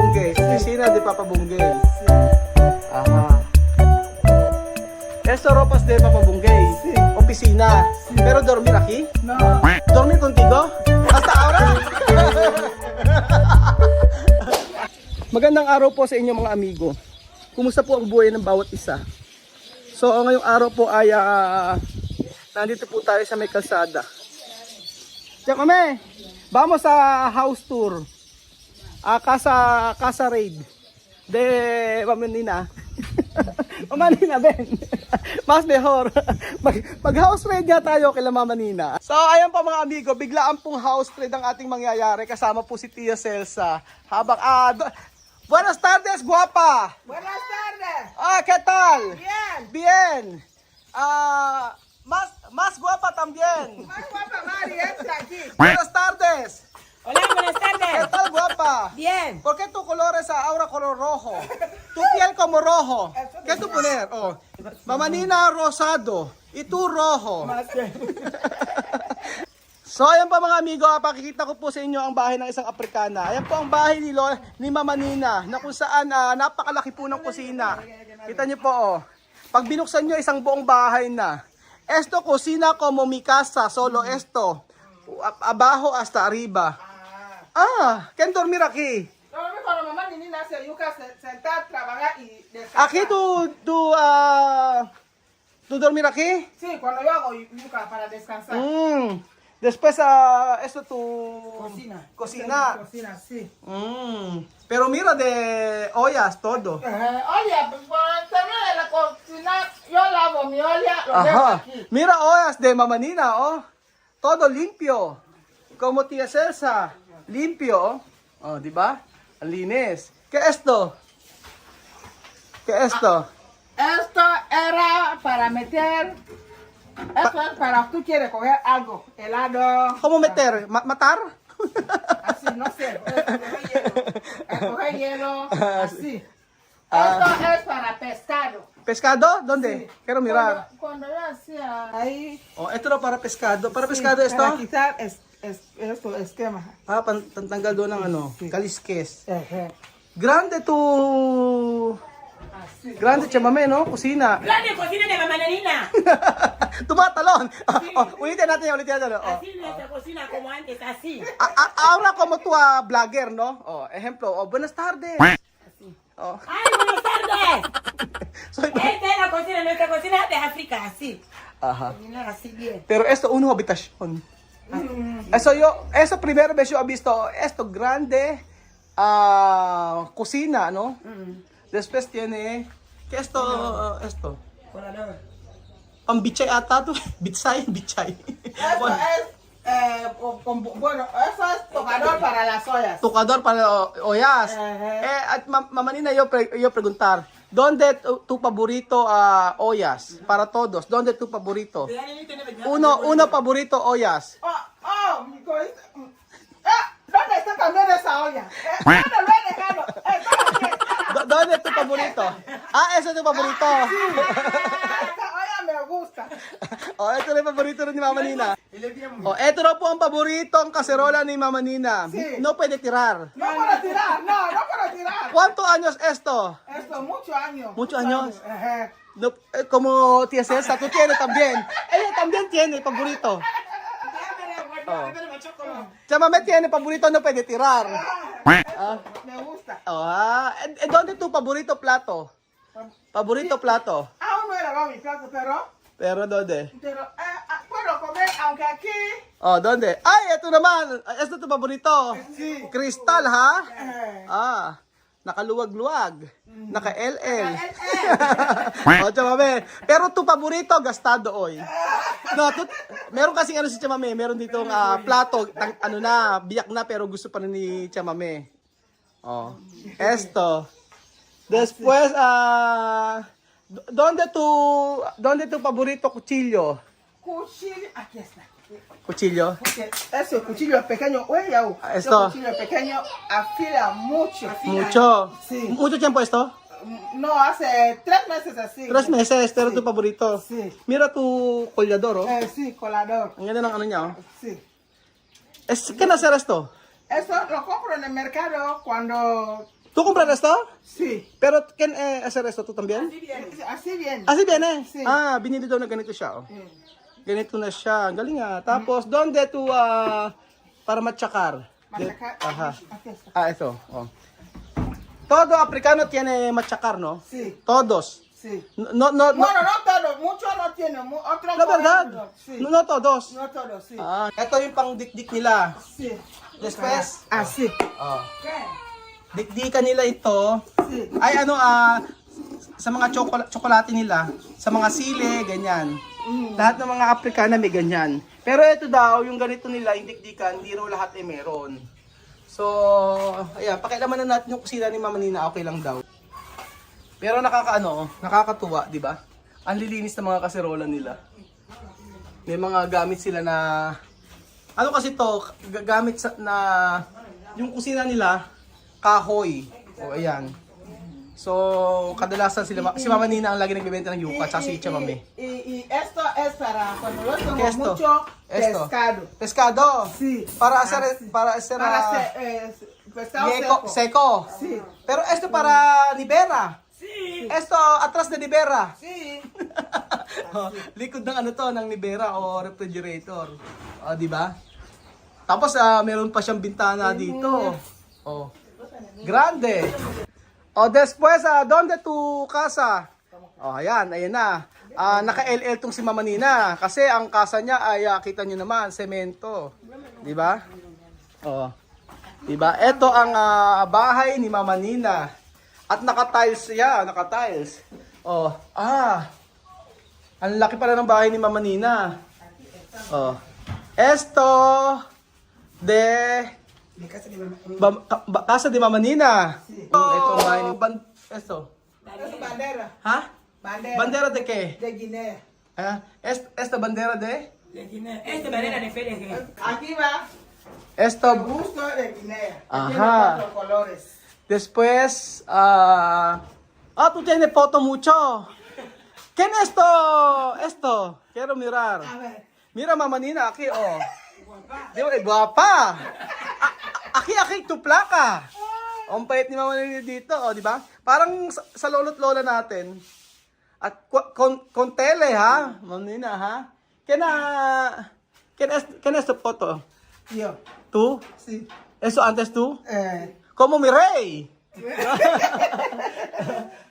Bungge. Oficina de Papa Bungge. Ajá. Esto ropas de Papa Bungge. Sí. Oficina. Pero dormir aquí? No. ¿Dormir contigo? Hasta ahora? Magandang araw po sa inyo mga amigo. Kumusta po ang buhay ng bawat isa? So ngayong araw po ay nandito po tayo sa may kalsada. Diyan kami. Vamos sa house tour. Casa raid. De Mamanina. Mamanina Ben. Mas mejor. Mag house raid nga tayo kay Mamanina. So ayan po mga amigo, biglaan pong house raid ang ating mangyayari. Kasama po si Tia Celsa. Habang Buenas tardes, guapa. Buenas tardes. ¿Qué tal? Bien. Bien. Más guapa también. Más guapa Mari, entra aquí. Buenas tardes. Hola, buenas ¿Qué tardes. tal, guapa? Bien. ¿Por qué tu color es ahora color rojo? Tu piel como rojo. ¿Qué tú poner? Oh. Mamanina rosado. Y tú rojo. So ayan pa mga amigo, pakikita ko po sa inyo ang bahay ng isang Aprikana. Ayan po ang bahay ni Mama Nina na kung saan napakalaki po ng kusina. Kita niyo po oh. Pag binuksan niyo isang buong bahay na. Esto cocina como mi casa, solo esto. Abajo hasta arriba. ¿Quién dormir aquí? No, cuando mamá ni nace, yuca sentar, trabajar y descansar. Aquí tú dormir aquí? Sí, cuando yo hago yuca para descansar. Después esto tu cocina. Cocina, sí. Pero mira de ollas todo. Oye, pues también en la cocina yo lavo mi olla, lo dejo Ajá. aquí. Mira ollas de Mama Nina, oh. Todo limpio. Como Tia Celsa. Limpio, oh. Oh, di ba? Ang linis. ¿Qué esto? ¿Qué esto? Esto era para meter. Esto es para tú quieres coger algo, helado. ¿Cómo meter? ¿Matar? Así, no sé. Coger hielo, así. Ah. Esto es para pescado. ¿Pescado? ¿Dónde? Sí. Quiero mirar. Cuando yo hacía ahí. Oh, esto no para pescado. ¿Para sí, pescado esto? Para quitar esto, esquema. Tanggal doon ng ano, Sí. kaliskes. Ejé. Grande tu... Así. Grande chamame, no? Kusina. Plan de cocina de Mamá Nanina. Tumatalon. Ulitin natin. Oh. Así nuestra cocina como antes, así. Ahora como tu vlogger, no? Oh, ejemplo, buenas tardes. Oh. ¡Ay, buenas tardes! Soy... Esta es la cocina, nuestra cocina de África, así. Ajá. Cocina así bien. Pero esto uno habitación. Eso primera vez yo he visto esto grande cocina, ¿no? Después tiene ¿qué esto? Esto. Colador. Pang bichay ata to. Bichay. Eso es, bueno, eso es tocador para las ollas. Tocador para ollas. Ajá. At Mama Nina, yo preguntar, ¿dónde tu favorito ollas? Para todos, ¿dónde tu favorito? Uno favorito ollas. Mi cosa. ¿Dónde está también esa olla? ¿Dónde lo he dejado? ¿Dónde tu favorito? Ese es tu favorito. Esa olla me gusta. Oh, ito na yung paborito rin ni Mama Nina. Oh, ito na po ang paborito ang kaserola ni Mama Nina. Sí. No puede tirar. No puedo tirar, no puedo tirar. ¿Cuántos años esto? Esto, muchos años. Muchos años. Ajá. No, como Tia Celsa, tú tienes también. Ella también tiene paborito. Chamame tiene paborito, no puede tirar. Me gusta. ¿Dónde tu favorito plato? Favorito plato. Aún no he lavado mi plato, Pero ¿dónde? pero puedo comer, aunque aquí. Oh, ¿dónde? Ay, ito naman. Ito tu paborito. Sí. Kristal, ha? Eh, Nakaluwag-luwag. Naka-LL. O, chamame. Pero tu paborito, gastado, oy. No, meron kasi ano si chamame. Meron ditong plato. Biyak na, pero gusto pa rin ni chamame. Oh. Esto. Después, ¿dónde tu favorito cuchillo? cuchillo, aquí está. Cuchillo. Porque ese cuchillo pequeño, oye, ese Esto. cuchillo pequeño afila mucho. Mucho. Sí. ¿Mucho tiempo esto? No, hace 3 meses así. 3 meses, pero Sí. tu paborito. Sí. Mira tu collador, oh. Sí, colador. Ang ganda ng ano niya, oh. Sí. ¿Qué nacer esto? Eso lo compro en el mercado cuando ¿Tú compras esto? Sí. Pero, ¿quién hacer esto? ¿Tú también? Así bien. Así viene? Sí. Ah, binili daw na ganito siya, oh. Ganito na siya. Ang galing ah. Tapos, donde tu para matchakar? Machacar. Ajá. Aquí está. Ah, ito. Oh. Todo africano tiene machacar, ¿no? Sí. Todos. Sí. No, no, no. Bueno, no todos, muchos no tienen, otros La verdad. no. Sí. No, no todos. No todos, sí. Ah, ito yung pang dikdik nila. Sí. Después, Así. oh. Dikdikan nila ito. Sí. Ay, ano, sa mga tsokolate nila, sa mga sili, ganyan. Lahat ng mga Afrikana may ganyan. Pero ito daw, yung ganito nila, yung dikdikan, hindi raw lahat ay meron. So, ayan, pakialaman na natin yung kusina ni Mama Nina, okay lang daw. Pero nakakatuwa, di ba? Ang lilinis ng mga kaserola nila. May mga gamit sila na, ano kasi to, gamit na, yung kusina nila, kahoy. O, ayan. So, kadalasan si Mama Nina ang lagi nagbebenta ng yuca, tsaka si Chamame. Y esto es para cuando yo tengo ¿Qué esto? mucho Esto. pescado. Pescado. Sí. Para hacer, Para hacer pescado seco. seco. Sí. Pero esto para Libera. Sí. Esto atrás de Libera. Sí. Oh, likod ng ano to, ng Libera o refrigerator. Oh, di ba? Tapos meron pa siyang bintana dito. Oh. Grande. Oh, después, ¿dónde tu casa? Oh, ayan na. Naka-LL tong si Mama Nina kasi ang casa niya ay kita niyo naman, semento. 'Di ba? Oh. 'Di ba? Ito ang bahay ni Mama Nina. At naka-tiles siya, naka-tiles. Oh, ang laki pala ng bahay ni Mama Nina. Oh. Esto de casa de Mama Nina. Ito ang bahay ni esto. Es bandera. Ha? Bandera. Bandera de qué? De Guinea. Esta bandera de? Este manera de feria que Aquí va Esto, gusto de Guinea. Ajá. Tiene 4 colores. después, tú tienes foto mucho. ¿Qué es esto? Esto, quiero mirar. A ver. Mira Mama Nina, aquí, oh. Di ba, guwapa. Aki, tu plaka. Ang pait ni Mama Nina dito, oh, di ba? Parang sa lolo't lola natin. At con tele, ha? Mama Nina, ha? ¿Quién es tu foto? Yo. ¿Tú? Sí. ¿Eso antes tú? Como mi rey.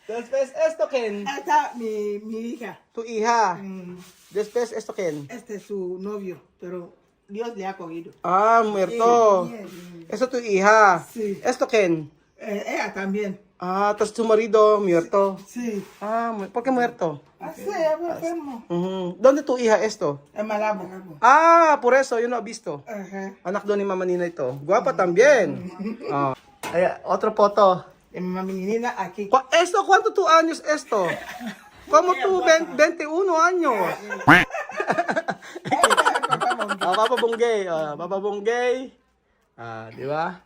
Después, ¿esto quién? Esta mi hija. Tu hija. Mm, Después, ¿esto quién? Este es su novio, pero Dios le ha cogido. Muerto. Bien. Eso tu hija. Sí. ¿Esto quién? Ella también. Entonces tu marido muerto. Sí. ¿Por qué muerto? Así, enfermo. ¿Dónde tu hija esto? En Malabo. Por eso, yo no he visto. Ajá. Anak doon ni Mama Nina ito. Guapa también. Otro foto. En mi menina aquí. ¿Cuánto tu años esto? Como tú, 21 años. Papa Bonggay. Papa Bonggay. Di ba?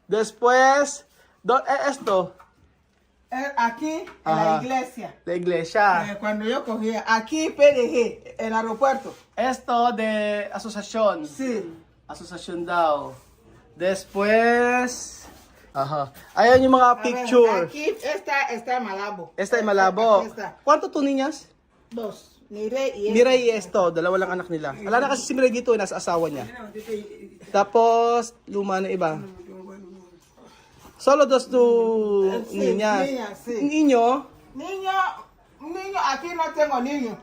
Después, esto, Aquí, en Ajá. la iglesia. la iglesia. Cuando yo cogía, aquí PDG, el aeropuerto. Esto de asociación. Sí. Asociación daw. Después, ayan yung mga A ver, picture. aquí está Malabo. Esta ay Malabo. Aquí está. ¿Cuánto tu niñas? 2. Mireille y Miray esto, dalawa lang anak nila. Wala na kasi si Miray dito, nasa asawa niya. Tapos, luma na iba. Solo dos tu Sí, niñas. niñas, sí. Niño, Niño, aquí no tengo niño.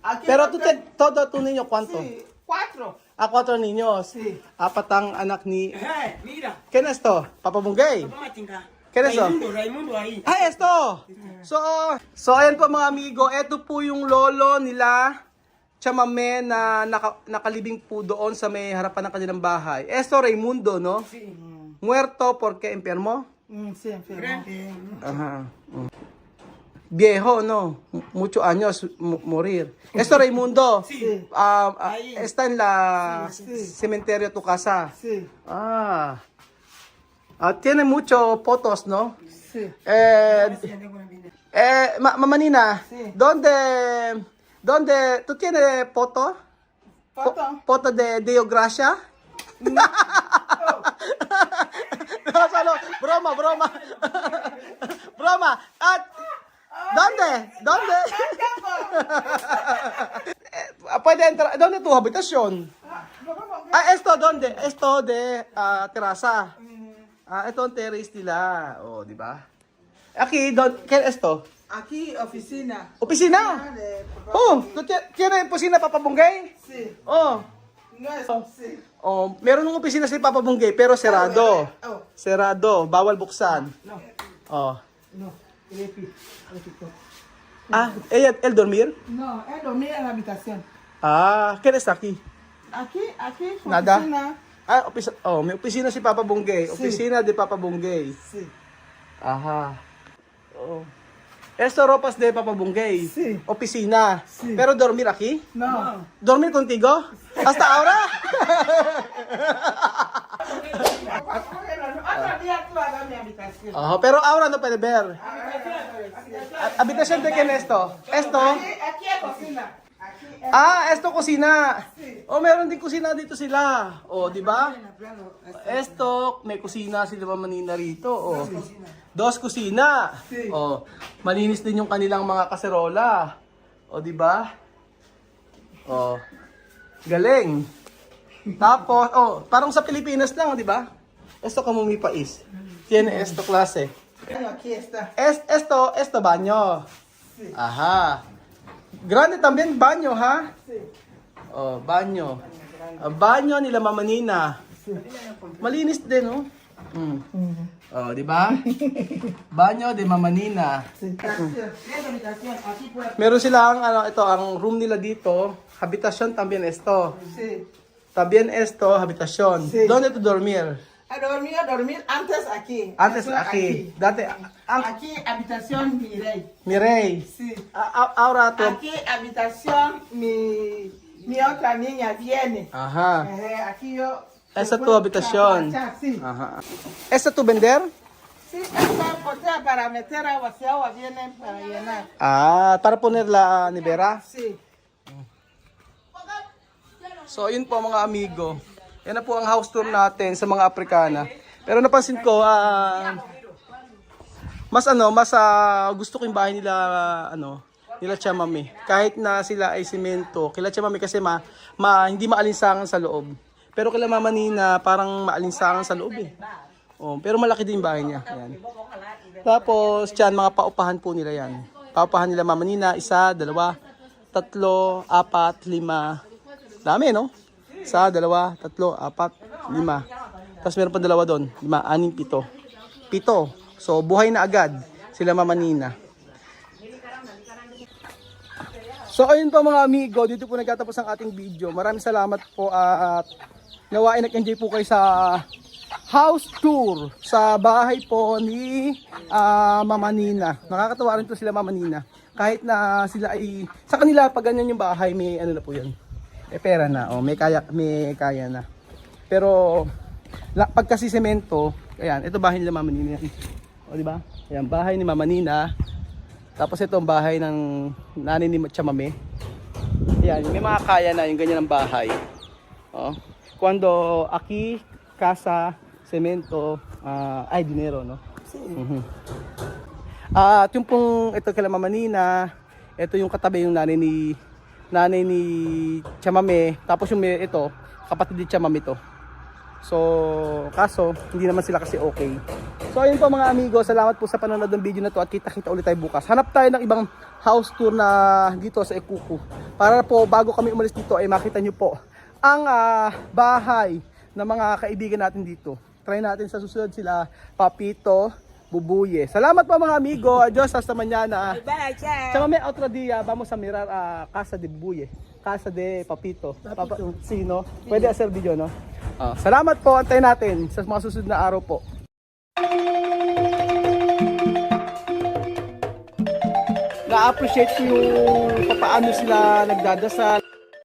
Aquí pero no todo tu niño, ¿cuánto? Sí, 4. 4 niños. Sí. 4 ang anak ni... mira, ¿Quién es esto? Papa Bunggay. vamos a chingar. ¿Qué es eso? Raimundo ahí. Esto! So ayan po mga amigo, ito po yung lolo nila Chamame na nakalibing po doon sa may harapan ng kanilang bahay. Esto Raimundo, no? Sí. Muerto porque enfermo. Sí, enfermo. Ajá. Viejo, no? Muchos años morir. Esto Raimundo. Sí. Está en la Sí. cementerio tu casa. Sí, Tiene muchos fotos, ¿no? sí. Mama Nina, Sí. ¿dónde tú tienes foto? ¿Foto? Foto de Deo Gracia? Solo. Broma, broma. Broma. At, ¿dónde? ¿Dónde? Pwede entrar. ¿Dónde tu habitación? Esto, ¿dónde? Esto de terraza. Ito ang terrace nila. Oh, di ba? Aquí, ¿qué es esto? Aquí, oficina. Opisina. Oh, ¿tiene opisina Papa Bunggay? Sí. Oh. No es, sí. Oh, meron ng opisina si Papa Bunggay pero serado. Oh. Serado, bawal buksan. No, Oh. no. Repito. ¿El dormir? No, él dormía en la habitación. ¿Qué está aquí? Aquí, su Nada. oficina. May opisina si Papa Bunggay. Sí. Opisina de Papa Bunggay. Sí. Aha. Oh. Esto ropas de Papa Bunggay. Sí. Opisina. Sí. Pero dormir aquí? No. ¿Dormir contigo? ¿Hasta ahora? Otro día tú hagas mi habitación. Pero ahora no puede ver. ¿Habitación de quién esto? Esto? Aquí es cocina. Aquí es. Esto kusina. Meron din kusina dito sila. Di ba? Esto, may kusina sila Manina rito. Dos kusina. Sí. Malinis din yung kanilang mga kaserola. Di ba? Galing. Tapos, parang sa Pilipinas lang, di ba? Esto como mi país. Tiene esto klase. Aquí está. Esto baño. Sí. Aha. Grande también baño, ha? Sí. Banyo. Banyo nila Mama Nina. Malinis din, no? Di ba? Banyo de Mama Nina. Sí. Es habitación. Aquí puede. Meron silang ang room nila dito. Habitasyon también esto. Sí. También esto, habitación. Sí. ¿Dónde tu dormir? Dormir antes aquí. Antes Eso aquí. Dati, Aquí habitación mi rey. Mirey. Sí. Ahora tu... Aquí habitación mi otra niña viene. Aha. Aquí yo. Esa tu habitación. Sí. Aha. ¿Esta tu vender? Sí, esta botella para meter agua, si agua viene para llenar. Para poner la nevera. Sí. So, yun po mga amigo. Yan na po ang house tour natin sa mga Aprikana. Pero napansin ko, mas gusto ko yung bahay nila, nila Chamame. Kahit na sila ay simento, kila Chamame kasi hindi maalinsangan sa loob. Pero kila Mama Nina, parang maalinsangan sa loob eh. Pero malaki din yung bahay niya. Yan. Tapos, yan, mga paupahan po nila yan. Paupahan nila Mama Nina, 1, 2, 3, 4, 5. Dami, no? 1, 2, 3, 4, 5. Tapos meron pa 2 doon. 5, 6, 7. 7. So, buhay na agad sila Mama Nina. So, ayun po mga amigo. Dito po nagtatapos ang ating video. Maraming salamat po at nawain nag-enjoy po kayo sa house tour sa bahay po ni Mama Nina. Nakakatawa rin to sila Mama Nina. Kahit na sila ay, sa kanila pag ganyan yung bahay, may na po yan. Pera na, may kaya na. Pero pag kasi semento, ayan, ito bahay nila Mama Nina. Di ba? Ayan, bahay ni Mama Nina. Tapos ito ang bahay ng nanay ni Chamame. Ayan, may mga kaya na yung ganyan ng bahay. Cuando aquí casa semento dinero, no? At yung pong ito kay Mama Nina, ito yung katabi yung nanay ni Chamame, tapos yung ito, kapatid ni Chamame to. So, kaso, hindi naman sila kasi okay. So, ayun po mga amigo, salamat po sa panonood ng video na to at kita-kita ulit tayo bukas. Hanap tayo ng ibang house tour na dito sa Ekuku. Para po, bago kami umalis dito, ay makita nyo po ang bahay ng mga kaibigan natin dito. Try natin sa susunod sila, Papito, Bubuye. Salamat po mga amigo. Adios, hasta mañana. Bye, ciao. Chamame, otro día vamos a mirar a casa de Bubuye, casa de Papito. Sino? Pwede hacer video, no? Salamat po. Antayin natin sa mga susunod na araw po. Na-appreciate ko yung paano sila nagdadasal.